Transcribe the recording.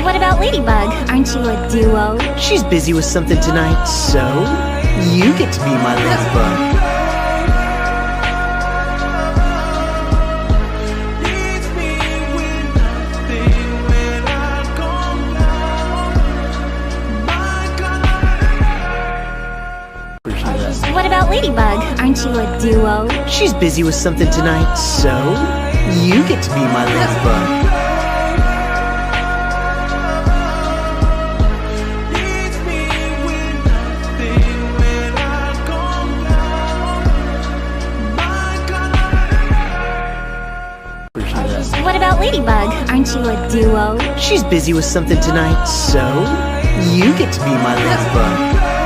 What about Ladybug? Aren't you a duo? She's busy with something tonight, so you get to be my ladybug. What about Ladybug? Aren't you a duo? She's busy with something tonight, so you get to be my ladybug. What about Ladybug? Aren't you a duo? She's busy with something tonight, so you get to be my ladybug.